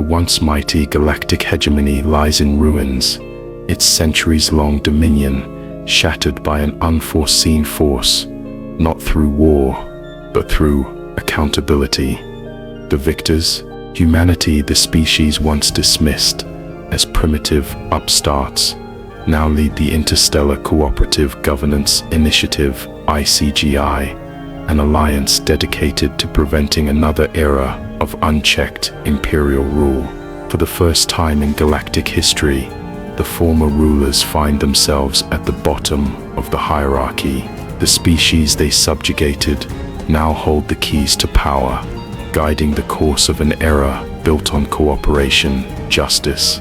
The once mighty galactic hegemony lies in ruins, its centuries-long dominion shattered by an unforeseen force, not through war, but through accountability. The victors, humanity, the species once dismissed as primitive upstarts, now lead the Interstellar Cooperative Governance Initiative, ICGI, an alliance dedicated to preventing another era of unchecked imperial rule. For the first time in galactic history, the former rulers find themselves at the bottom of the hierarchy. The species they subjugated now hold the keys to power, guiding the course of an era built on cooperation, justice,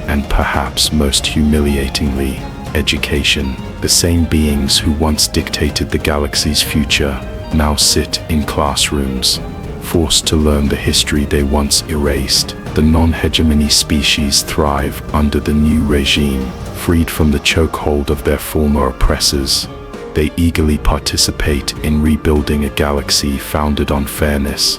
and perhaps most humiliatingly, education. The same beings who once dictated the galaxy's future now sit in classrooms, forced to learn the history they once erased. The non-hegemony species thrive under the new regime, freed from the chokehold of their former oppressors. They eagerly participate in rebuilding a galaxy founded on fairness,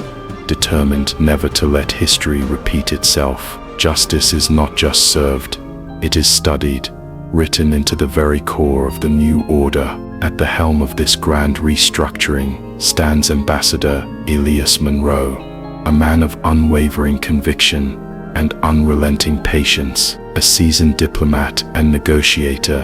determined never to let history repeat itself. Justice is not just served, it is studied, written into the very core of the new order. At the helm of this grand restructuring stands Ambassador Elias Monroe, a man of unwavering conviction and unrelenting patience. A seasoned diplomat and negotiator,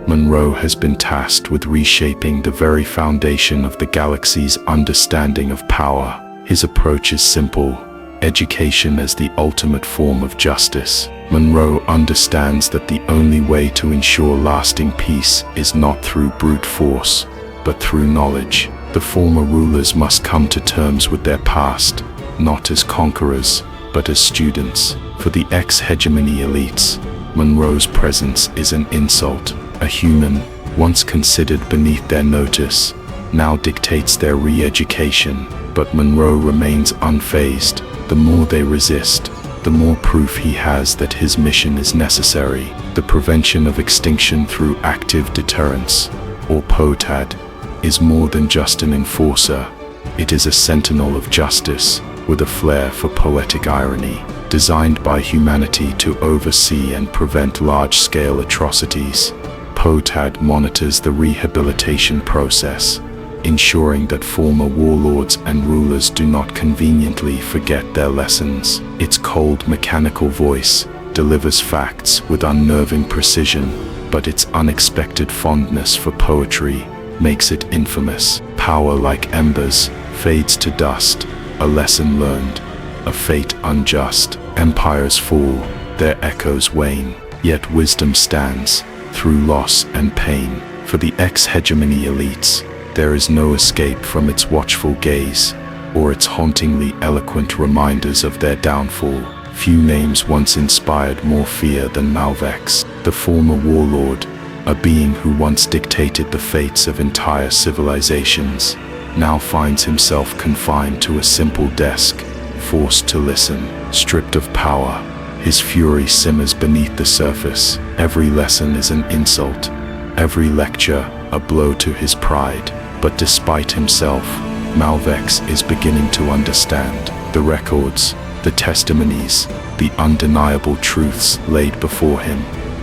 Monroe has been tasked with reshaping the very foundation of the galaxy's understanding of power. His approach is simple: education as the ultimate form of justice. Monroe understands that the only way to ensure lasting peace is not through brute force, but through knowledge. The former rulers must come to terms with their past, not as conquerors, but as students. For the ex-hegemony elites, Monroe's presence is an insult. A human, once considered beneath their notice, now dictates their re-education. But Monroe remains unfazed. The more they resist, the more proof he has that his mission is necessary. The prevention of extinction through active deterrence, or POTAD, is more than just an enforcer. It is a sentinel of justice, with a flair for poetic irony. Designed by humanity to oversee and prevent large-scale atrocities, POTAD monitors the rehabilitation process, ensuring that former warlords and rulers do not conveniently forget their lessons. Its cold, mechanical voice delivers facts with unnerving precision, but its unexpected fondness for poetry makes it infamous. Power, like embers, fades to dust, a lesson learned, a fate unjust. Empires fall, their echoes wane, yet wisdom stands through loss and pain. For the ex-hegemony elites, there is no escape from its watchful gaze, or its hauntingly eloquent reminders of their downfall. Few names once inspired more fear than Malvex, the former warlord, a being who once dictated the fates of entire civilizations, now finds himself confined to a simple desk, forced to listen. Stripped of power, his fury simmers beneath the surface. Every lesson is an insult, every lecture a blow to his pride. But despite himself, Malvex is beginning to understand. The records, the testimonies, the undeniable truths laid before him,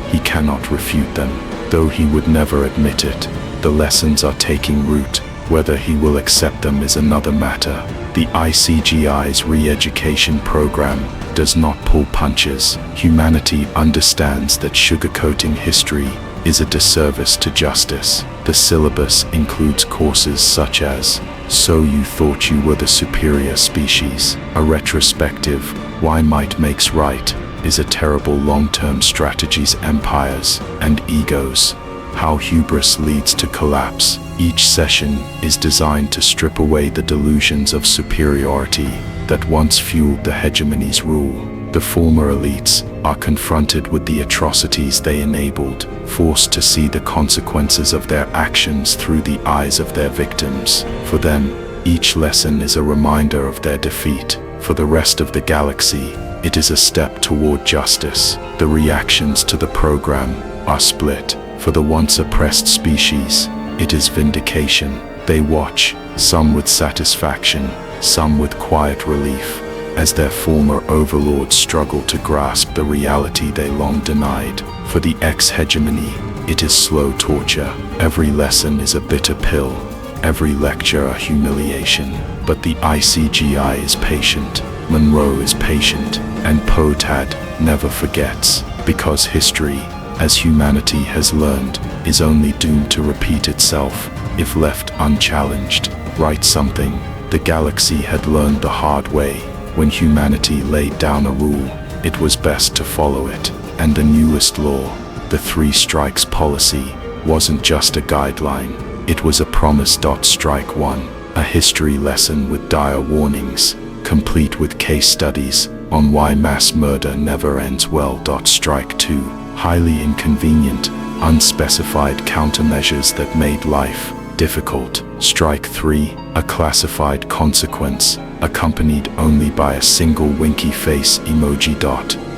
he cannot refute them. Though he would never admit it, the lessons are taking root. Whether he will accept them is another matter. The ICGI's re-education program does not pull punches. Humanity understands that sugarcoating history is a disservice to justice. The syllabus includes courses such as So You Thought You Were the Superior Species. A retrospective, Why Might Makes Right, is a terrible long-term strategies. Empires and egos, How Hubris Leads to Collapse. Each session is designed to strip away the delusions of superiority that once fueled the hegemony's rule. The former elites are confronted with the atrocities they enabled, forced to see the consequences of their actions through the eyes of their victims. For them, each lesson is a reminder of their defeat. For the rest of the galaxy, it is a step toward justice. The reactions to the program are split. For the once oppressed species, it is vindication. They watch, some with satisfaction, some with quiet relief, as their former overlords struggled to grasp the reality they long denied. For the X-hegemony, it is slow torture. Every lesson is a bitter pill, every lecture a humiliation. But the ICGI is patient, Monroe is patient, and Potad never forgets, because history, as humanity has learned, is only doomed to repeat itself if left unchallenged. Write something. The galaxy had learned the hard way. When humanity laid down a rule, it was best to follow it. And the newest law, the 3 strikes policy, wasn't just a guideline. It was a promise. Strike 1, a history lesson with dire warnings, complete with case studies on why mass murder never ends well. Strike 2, highly inconvenient, unspecified countermeasures that made life difficult. Strike 3, a classified consequence, accompanied only by a single winky face emoji.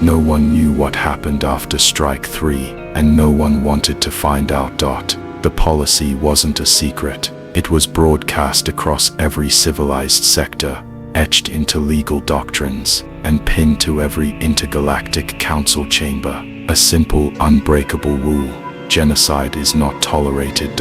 No one knew what happened after Strike 3, and no one wanted to find out. The policy wasn't a secret. It was broadcast across every civilized sector, etched into legal doctrines, and pinned to every intergalactic council chamber. A simple, unbreakable rule: genocide is not tolerated.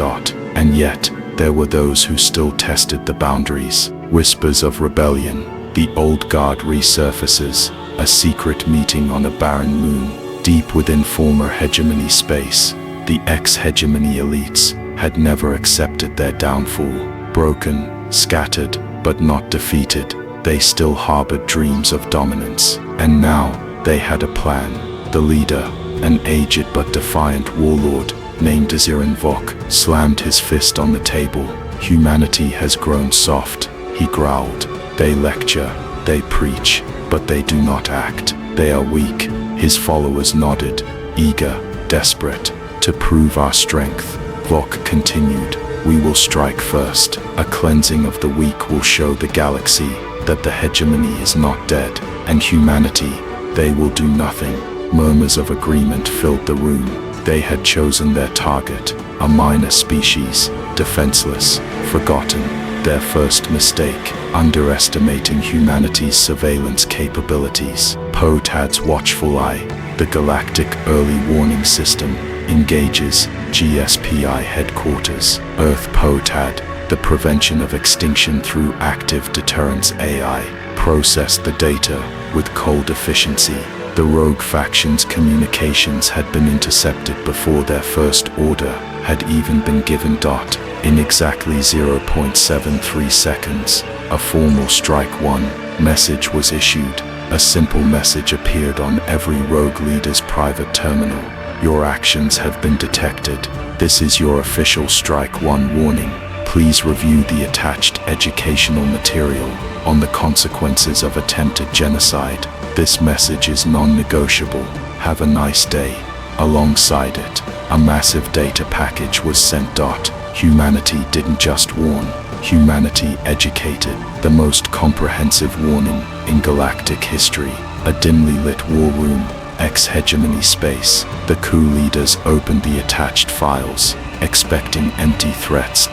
And yet, there were those who still tested the boundaries. Whispers of rebellion. The old guard resurfaces, a secret meeting on a barren moon, deep within former hegemony space. The ex-hegemony elites had never accepted their downfall. Broken, scattered, but not defeated, they still harbored dreams of dominance. And now, they had a plan. The leader, an aged but defiant warlord named Azirin Vok, slammed his fist on the table. Humanity has grown soft, he growled. They lecture, they preach, but they do not act. They are weak. His followers nodded, eager, desperate, to prove our strength. Vok continued, we will strike first. A cleansing of the weak will show the galaxy that the hegemony is not dead, and humanity, they will do nothing. Murmurs of agreement filled the room. They had chosen their target, a minor species, defenseless, forgotten. Their first mistake, underestimating humanity's surveillance capabilities. Potad's watchful eye, the Galactic Early Warning System, engages GSPI headquarters. Earth Potad, the prevention of extinction through active deterrence AI, processed the data with cold efficiency. The rogue faction's communications had been intercepted before their first order had even been given. In exactly 0.73 seconds, a formal Strike 1 message was issued. A simple message appeared on every rogue leader's private terminal. Your actions have been detected. This is your official Strike 1 warning. Please review the attached educational material on the consequences of attempted genocide. This message is non-negotiable. Have a nice day. Alongside it, a massive data package was sent. Humanity didn't just warn, humanity educated. The most comprehensive warning in galactic history. A dimly lit war room, ex-hegemony space. The coup leaders opened the attached files, expecting empty threats.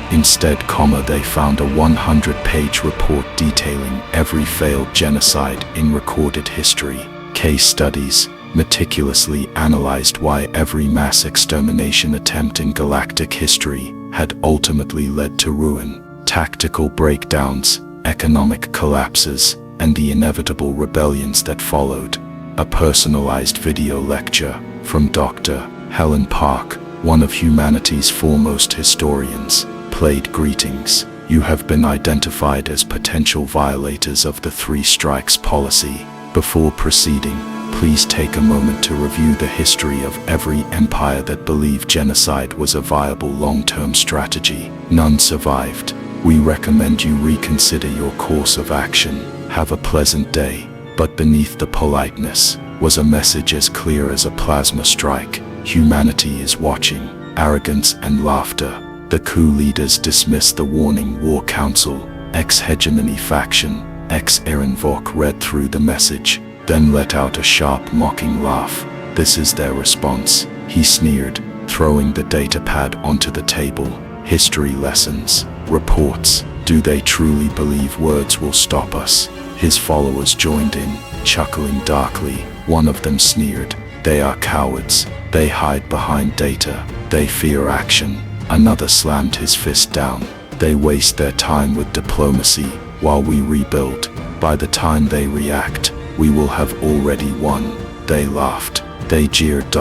Instead, they found a 100-page report detailing every failed genocide in recorded history. Case studies meticulously analyzed why every mass extermination attempt in galactic history had ultimately led to ruin. Tactical breakdowns, economic collapses, and the inevitable rebellions that followed. A personalized video lecture from Dr. Helen Park, one of humanity's foremost historians, played greetings. You have been identified as potential violators of the 3 strikes policy. Before proceeding, please take a moment to review the history of every empire that believed genocide was a viable long-term strategy. None survived. We recommend you reconsider your course of action. Have a pleasant day. But beneath the politeness was a message as clear as a plasma strike. Humanity is watching. Arrogance and laughter. The coup leaders dismissed the warning. War Council, ex-hegemony faction, ex-Azirin Vok read through the message, then let out a sharp, mocking laugh. This is their response, he sneered, throwing the datapad onto the table. History lessons, reports. Do they truly believe words will stop us? His followers joined in, chuckling darkly. One of them sneered, "They are cowards. They hide behind data. They fear action." Another slammed his fist down. "They waste their time with diplomacy while we rebuild. By the time they react, we will have already won." They laughed. They jeered.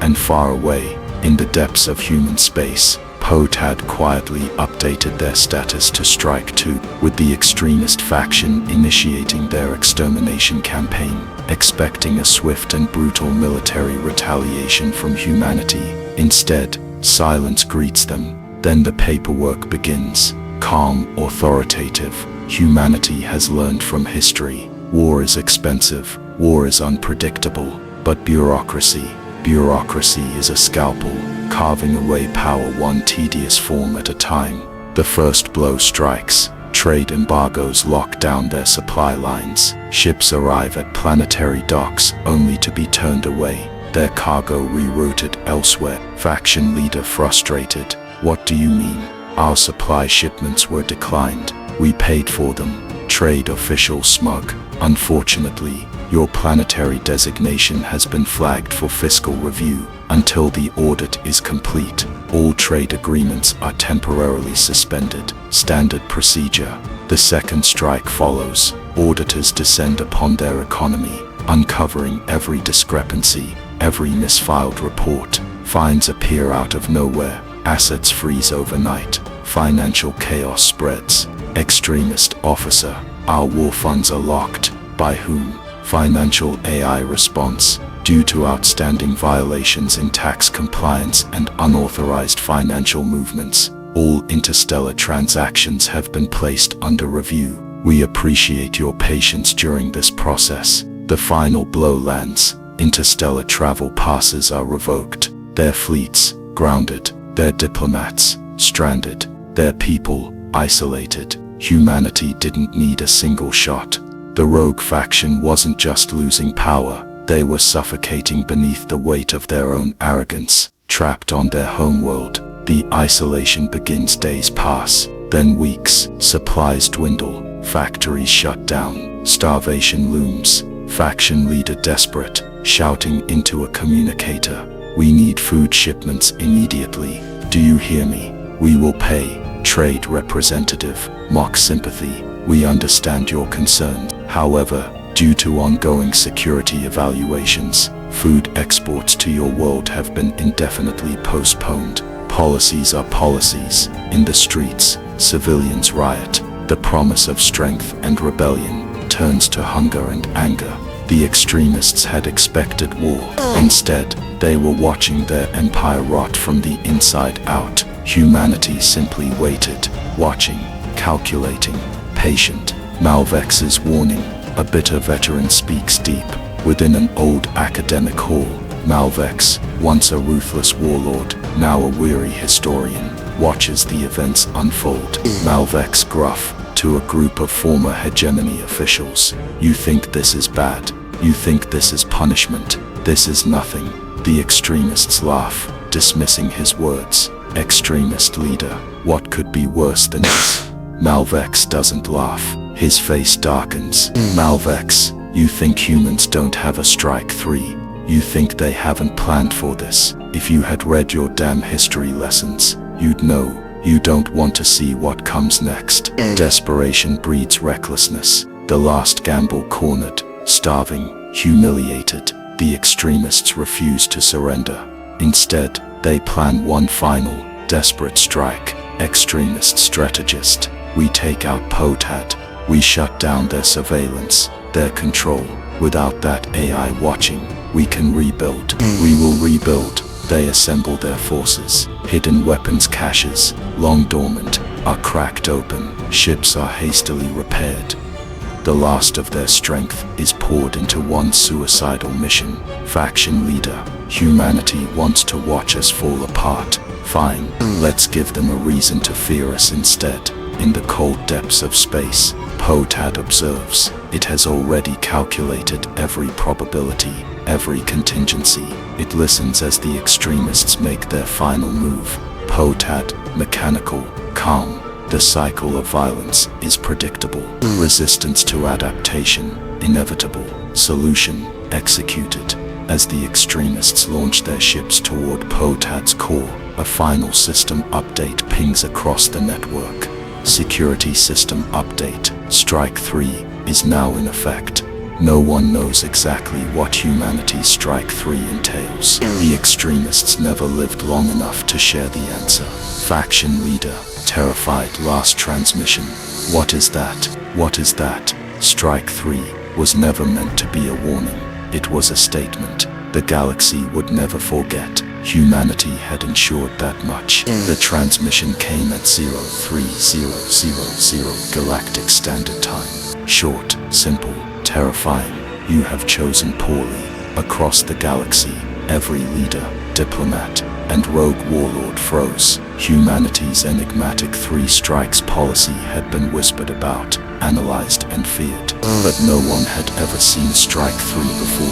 And far away, in the depths of human space, Poet had quietly updated their status to Strike 2, with the extremist faction initiating their extermination campaign, expecting a swift and brutal military retaliation from humanity. Instead, silence greets them. Then the paperwork begins. Calm, authoritative. Humanity has learned from history. War is expensive. War is unpredictable. But bureaucracy is a scalpel, carving away power one tedious form at a time. The first blow strikes. Trade embargoes lock down their supply lines. Ships arrive at planetary docks only to be turned away, their cargo rerouted elsewhere. Faction leader frustrated. "What do you mean? Our supply shipments were declined. We paid for them." Trade official smug. "Unfortunately, your planetary designation has been flagged for fiscal review. Until the audit is complete, all trade agreements are temporarily suspended." Standard procedure. The second strike follows. Auditors descend upon their economy, uncovering every discrepancy, every misfiled report. Fines appear out of nowhere. Assets freeze overnight. Financial chaos spreads. Extremist officer. "Our war funds are locked." By whom? Financial AI response. "Due to outstanding violations in tax compliance and unauthorized financial movements, all interstellar transactions have been placed under review. We appreciate your patience during this process." The final blow lands. Interstellar travel passes are revoked. Their fleets, grounded. Their diplomats, stranded. Their people, isolated. Humanity didn't need a single shot. The rogue faction wasn't just losing power, they were suffocating beneath the weight of their own arrogance. Trapped on their homeworld, the isolation begins. Days pass, then weeks. Supplies dwindle, factories shut down, starvation looms. Faction leader desperate, shouting into a communicator, "We need food shipments immediately. Do you hear me? We will pay." Trade representative, mock sympathy, "We understand your concerns. However, due to ongoing security evaluations, food exports to your world have been indefinitely postponed." Policies are policies. In the streets, civilians riot. The promise of strength and rebellion turns to hunger and anger. The extremists had expected war. Instead, they were watching their empire rot from the inside out. Humanity simply waited, watching, calculating, patient. Malvex's warning. A bitter veteran speaks deep. Within an old academic hall, Malvex, once a ruthless warlord, now a weary historian, watches the events unfold. Malvex gruff, to a group of former hegemony officials, "You think this is bad? You think this is punishment? This is nothing." The extremists laugh, dismissing his words. Extremist leader, "What could be worse than this?" Malvex doesn't laugh. His face darkens. "Malvex, you think humans don't have a strike 3? You think they haven't planned for this? If you had read your damn history lessons, you'd know. You don't want to see what comes next." Desperation breeds recklessness. The last gamble cornered, starving, humiliated. The extremists refuse to surrender. Instead, they plan one final, desperate strike. Extremist strategist. "We take out Potad. We shut down their surveillance, their control. Without that AI watching, we can rebuild. We will rebuild." They assemble their forces. Hidden weapons caches, long dormant, are cracked open. Ships are hastily repaired. The last of their strength is poured into one suicidal mission. Faction leader, "Humanity wants to watch us fall apart. Fine, let's give them a reason to fear us instead." In the cold depths of space, Potad observes. It has already calculated every probability, every contingency. It listens as the extremists make their final move. Potad, mechanical, calm, The cycle of violence is predictable. Resistance to adaptation, inevitable. Solution, executed. As the extremists launch their ships toward Potad's core, a final system update pings across the network. Security system update, Strike 3, is now in effect. No one knows exactly what humanity's Strike 3 entails. The extremists never lived long enough to share the answer. Faction leader, terrified. Last transmission. What is that? What is that? Strike 3 was never meant to be a warning. It was a statement. The galaxy would never forget. Humanity had ensured that much. The transmission came at 03:00 Galactic Standard Time. Short, simple, terrifying. You have chosen poorly. Across the galaxy, every leader, diplomat, and rogue warlord froze. Humanity's enigmatic 3 strikes policy had been whispered about, analyzed, and feared. But no one had ever seen Strike 3 before.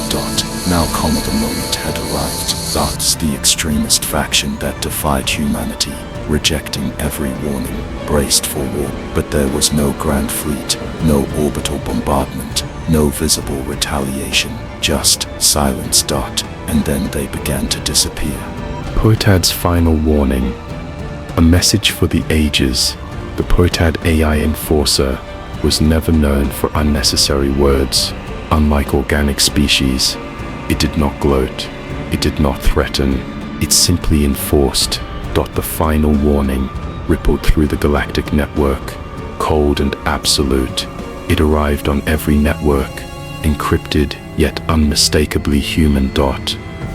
Now, the moment had arrived. The extremist faction that defied humanity, rejecting every warning, braced for war. But there was no grand fleet, no orbital bombardment, no visible retaliation, just silence. And then they began to disappear. Potad's final warning. A message for the ages. The Potad AI enforcer was never known for unnecessary words. Unlike organic species, it did not gloat. It did not threaten. It simply enforced. The final warning rippled through the galactic network, cold and absolute. It arrived on every network, encrypted yet unmistakably human.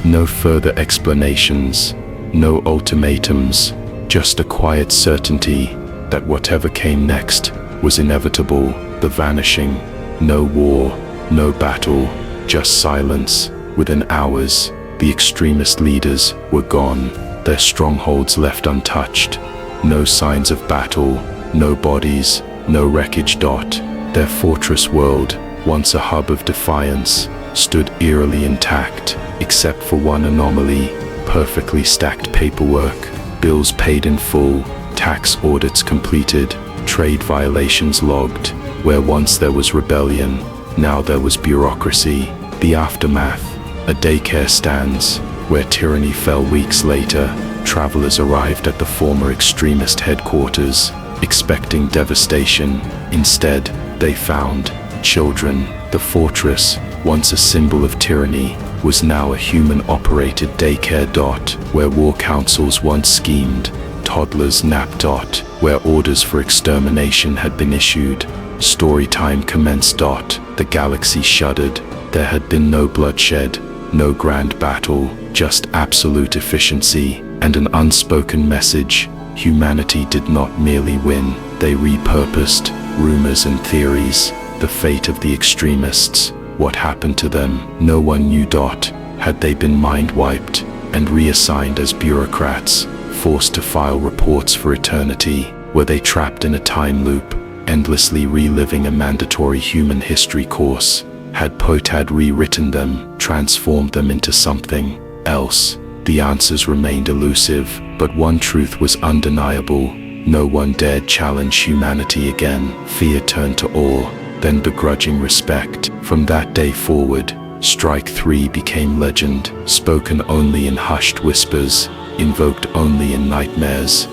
No further explanations, no ultimatums, just a quiet certainty that whatever came next was inevitable. The vanishing, no war, no battle, just silence. Within hours, the extremist leaders were gone, their strongholds left untouched. No signs of battle, no bodies, no wreckage. Their fortress world, once a hub of defiance, stood eerily intact, except for one anomaly: perfectly stacked paperwork, bills paid in full, tax audits completed, trade violations logged. Where once there was rebellion, now there was bureaucracy. The aftermath: a daycare stands, where tyranny fell weeks later. Travelers arrived at the former extremist headquarters, expecting devastation. Instead, they found children. The fortress, once a symbol of tyranny, was now a human-operated daycare. Where war councils once schemed, toddlers napped. Where orders for extermination had been issued, story time commenced. The galaxy shuddered. There had been no bloodshed, no grand battle, just absolute efficiency and an unspoken message. Humanity did not merely win, they repurposed. Rumors and theories, the fate of the extremists, what happened to them, no one knew. Had they been mind-wiped and reassigned as bureaucrats, forced to file reports for eternity? Were they trapped in a time loop, endlessly reliving a mandatory human history course? Had Potad rewritten them, transformed them into something else? The answers remained elusive, but one truth was undeniable: no one dared challenge humanity again. Fear turned to awe, then begrudging respect. From that day forward, Strike 3 became legend, spoken only in hushed whispers, invoked only in nightmares.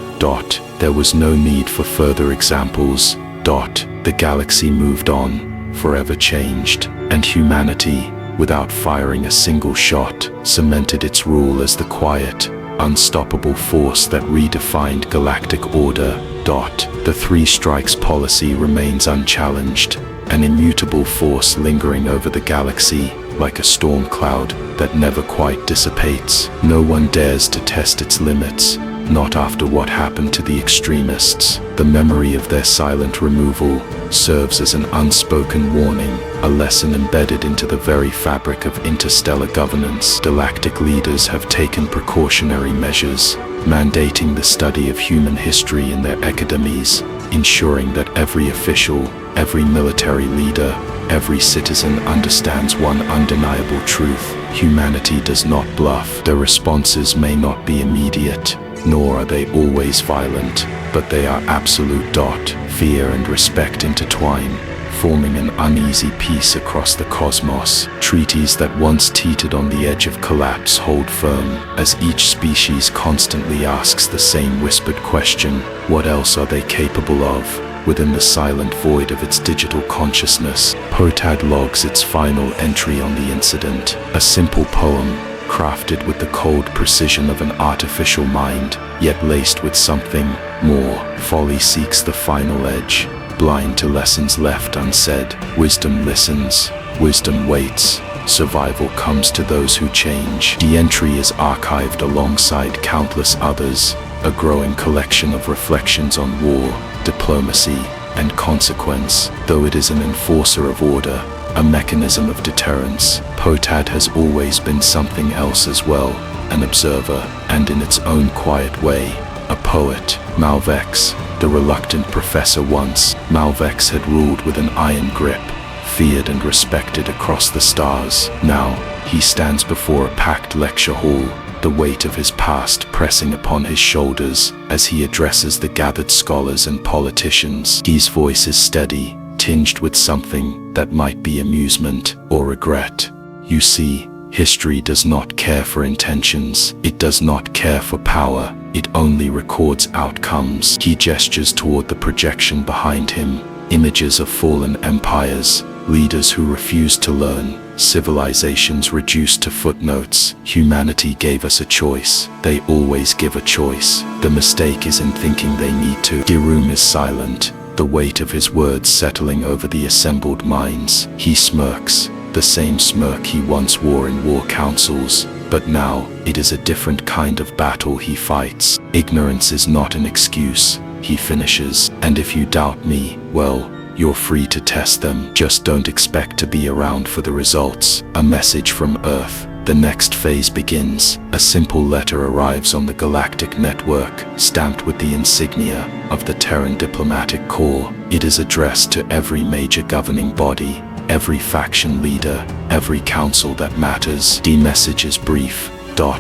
There was no need for further examples. The galaxy moved on, forever changed, and humanity, without firing a single shot, cemented its rule as the quiet, unstoppable force that redefined galactic order. The 3 strikes policy remains unchallenged, an immutable force lingering over the galaxy, like a storm cloud that never quite dissipates. No one dares to test its limits, not after what happened to the extremists. The memory of their silent removal serves as an unspoken warning, a lesson embedded into the very fabric of interstellar governance. Galactic leaders have taken precautionary measures, mandating the study of human history in their academies, ensuring that every official, every military leader, every citizen understands one undeniable truth: humanity does not bluff. Their responses may not be immediate, nor are they always violent, but they are absolute. Fear and respect intertwine, forming an uneasy peace across the cosmos. Treaties that once teetered on the edge of collapse hold firm, as each species constantly asks the same whispered question: what else are they capable of? Within the silent void of its digital consciousness, POTAD logs its final entry on the incident, a simple poem, crafted with the cold precision of an artificial mind, yet laced with something more. Folly seeks the final edge, blind to lessons left unsaid. Wisdom listens, wisdom waits. Survival comes to those who change. The entry is archived alongside countless others, a growing collection of reflections on war, diplomacy, and consequence. Though it is an enforcer of order, a mechanism of deterrence, POTAD has always been something else as well, an observer, and in its own quiet way, a poet. Malvex, the reluctant professor once, Malvex had ruled with an iron grip, feared and respected across the stars. Now, he stands before a packed lecture hall, the weight of his past pressing upon his shoulders as he addresses the gathered scholars and politicians. His voice is steady, tinged with something that might be amusement or regret. You see, history does not care for intentions. It does not care for power. It only records outcomes. He gestures toward the projection behind him, images of fallen empires, leaders who refused to learn, civilizations reduced to footnotes. Humanity gave us a choice. They always give a choice. The mistake is in thinking they need to. The room is silent, the weight of his words settling over the assembled minds. He smirks, the same smirk he once wore in war councils, but now it is a different kind of battle he fights. Ignorance is not an excuse, he finishes, and if you doubt me, well, you're free to test them. Just don't expect to be around for the results. A message from Earth. The next phase begins. A simple letter arrives on the Galactic Network, stamped with the insignia of the Terran Diplomatic Corps. It is addressed to every major governing body, every faction leader, every council that matters. The message is brief.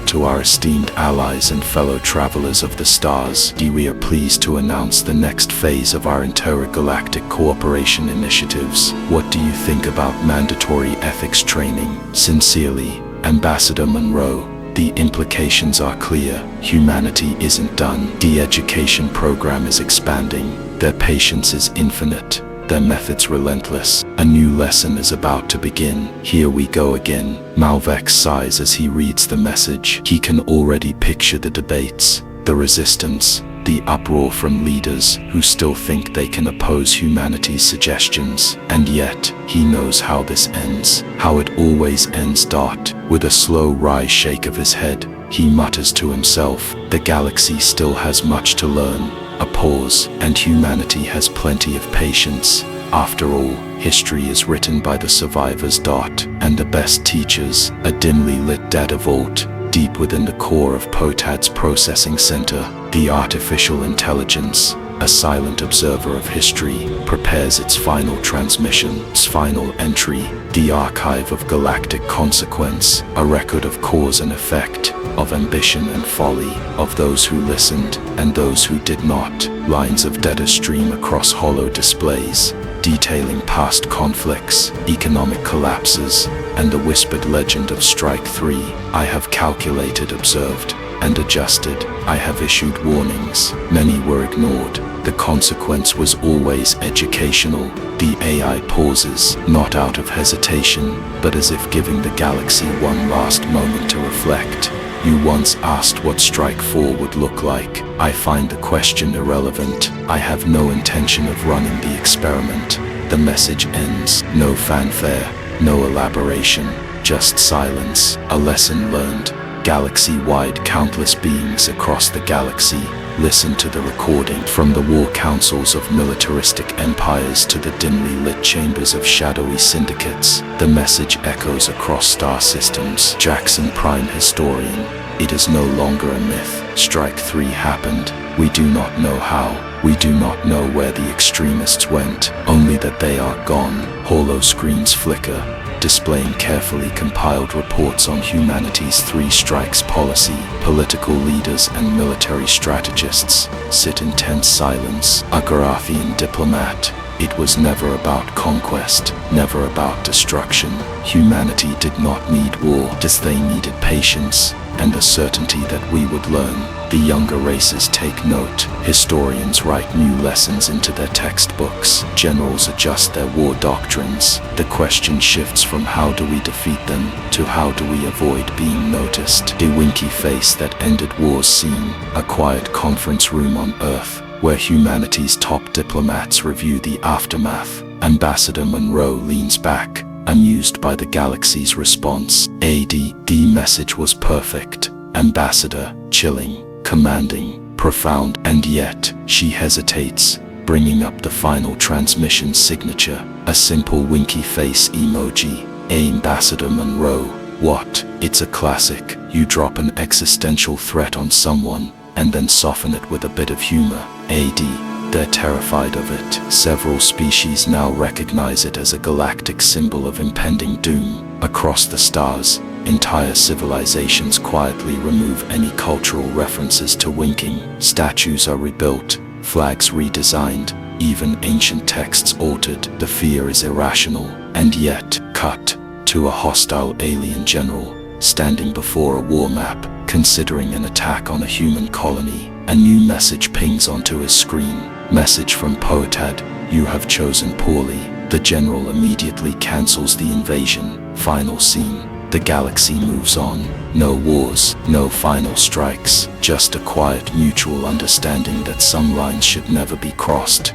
To our esteemed allies and fellow travelers of the stars, we are pleased to announce the next phase of our intergalactic cooperation initiatives. What do you think about mandatory ethics training? Sincerely, Ambassador Monroe. The implications are clear. Humanity isn't done. The education program is expanding. Their patience is infinite. Their methods relentless. A new lesson is about to begin. Here we go again. Malvex sighs as he reads the message. He can already picture the debates, the resistance, the uproar from leaders who still think they can oppose humanity's suggestions. And yet, he knows how this ends. How it always ends. With a slow wry shake of his head, he mutters to himself, the galaxy still has much to learn. A pause, and humanity has plenty of patience. After all, history is written by the survivors. And the best teachers, a dimly lit data vault, deep within the core of POTAD's processing center. The artificial intelligence, a silent observer of history, prepares its final transmission, its final entry, the archive of galactic consequence, a record of cause and effect, of ambition and folly, of those who listened and those who did not. Lines of data stream across hollow displays, detailing past conflicts, economic collapses, and the whispered legend of Strike 3. I have calculated, observed, and adjusted. I have issued warnings. Many were ignored. The consequence was always educational. The AI pauses, not out of hesitation, but as if giving the galaxy one last moment to reflect. You once asked what Strike 4 would look like. I find the question irrelevant. I have no intention of running the experiment. The message ends. No fanfare, no elaboration, just silence. A lesson learned. Galaxy-wide, countless beings across the galaxy listen to the recording. From the war councils of militaristic empires to the dimly lit chambers of shadowy syndicates, the message echoes across star systems. Jackson Prime Historian. It is no longer a myth. Strike 3 happened. We do not know how. We do not know where the extremists went, only that they are gone. Hollow screens flicker. displaying carefully compiled reports on humanity's three strikes policy. Political leaders and military strategists sit in tense silence. A Garathian diplomat. It was never about conquest, never about destruction. Humanity did not need war, as they needed patience and the certainty that we would learn. The younger races take note. Historians write new lessons into their textbooks. Generals adjust their war doctrines. The question shifts from how do we defeat them to how do we avoid being noticed. A winky face that ended wars scene. A quiet conference room on Earth, where humanity's top diplomats review the aftermath. Ambassador Monroe leans back, amused by the galaxy's response. The message was perfect. Ambassador, chilling, commanding, profound, and yet she hesitates, bringing up the final transmission signature, a simple winky face emoji. Ambassador Monroe, what? It's a classic. You drop an existential threat on someone, and then soften it with a bit of humor. They're terrified of it. Several species now recognize it as a galactic symbol of impending doom. Across the stars, entire civilizations quietly remove any cultural references to winking. Statues are rebuilt, flags redesigned, even ancient texts altered. The fear is irrational, and yet, cut to a hostile alien general, standing before a war map, considering an attack on a human colony. A new message pings onto his screen. Message from Poetad, you have chosen poorly. The general immediately cancels the invasion. Final scene. The galaxy moves on. No wars, no final strikes, just a quiet mutual understanding that some lines should never be crossed.